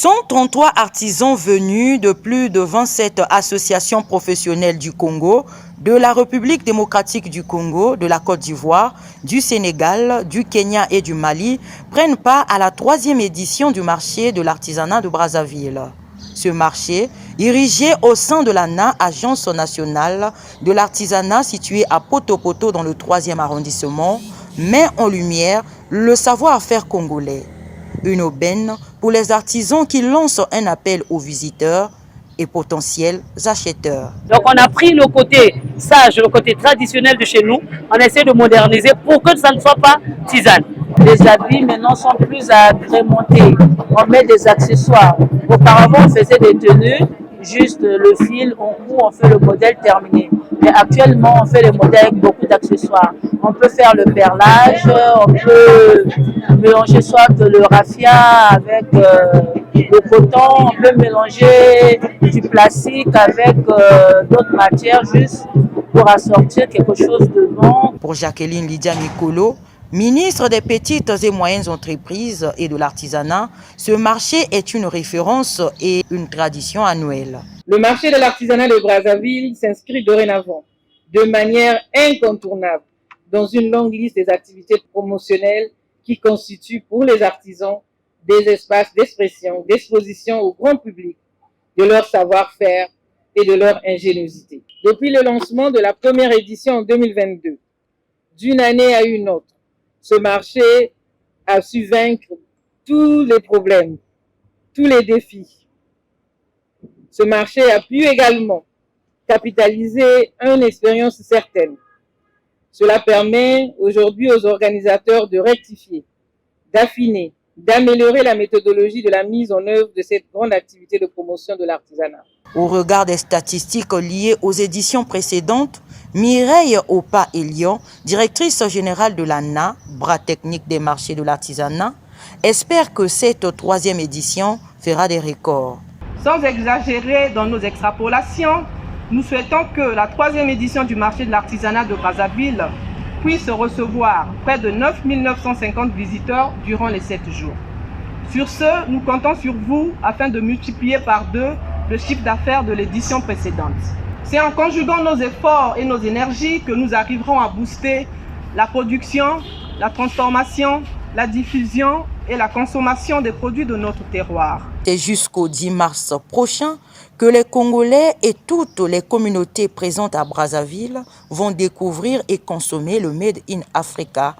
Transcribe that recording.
133 artisans venus de plus de 27 associations professionnelles du Congo, de la République démocratique du Congo, de la Côte d'Ivoire, du Sénégal, du Kenya et du Mali prennent part à la 3e édition du marché de l'artisanat de Brazzaville. Ce marché, érigé au sein de l'ANA, Agence nationale de l'artisanat située à Poto-Poto dans le 3e arrondissement, met en lumière le savoir-faire congolais. Une aubaine pour les artisans qui lancent un appel aux visiteurs et potentiels acheteurs. Donc on a pris le côté sage, le côté traditionnel de chez nous, on essaie de moderniser pour que ça ne soit pas tisane. Les habits maintenant sont plus agrémentés, on met des accessoires. Auparavant on faisait des tenues, juste le fil, on coud, on fait le modèle terminé. Mais actuellement on fait les modèles avec beaucoup d'accessoires. On peut faire le perlage, on peut mélanger soit le raffia avec le coton, on peut mélanger du plastique avec d'autres matières juste pour assortir quelque chose de bon. Pour Jacqueline Lydia Mikolo, ministre des Petites et Moyennes Entreprises et de l'Artisanat, ce marché est une référence et une tradition annuelle. Le marché de l'artisanat de Brazzaville s'inscrit dorénavant de manière incontournable dans une longue liste des activités promotionnelles qui constituent pour les artisans des espaces d'expression, d'exposition au grand public de leur savoir-faire et de leur ingéniosité. Depuis le lancement de la première édition en 2022, d'une année à une autre, ce marché a su vaincre tous les problèmes, tous les défis. Ce marché a pu également capitaliser une expérience certaine. Cela permet aujourd'hui aux organisateurs de rectifier, d'affiner, d'améliorer la méthodologie de la mise en œuvre de cette grande activité de promotion de l'artisanat. Au regard des statistiques liées aux éditions précédentes, Mireille Opa-Elion, directrice générale de l'ANA, bras technique des marchés de l'artisanat, espère que cette 3e édition fera des records. Sans exagérer dans nos extrapolations, nous souhaitons que la 3e édition du marché de l'artisanat de Brazzaville puisse recevoir près de 9 950 visiteurs durant les 7 jours. Sur ce, nous comptons sur vous afin de multiplier par 2 le chiffre d'affaires de l'édition précédente. C'est en conjuguant nos efforts et nos énergies que nous arriverons à booster la production, la transformation, la diffusion et la consommation des produits de notre terroir. C'est jusqu'au 10 mars prochain que les Congolais et toutes les communautés présentes à Brazzaville vont découvrir et consommer le Made in Africa.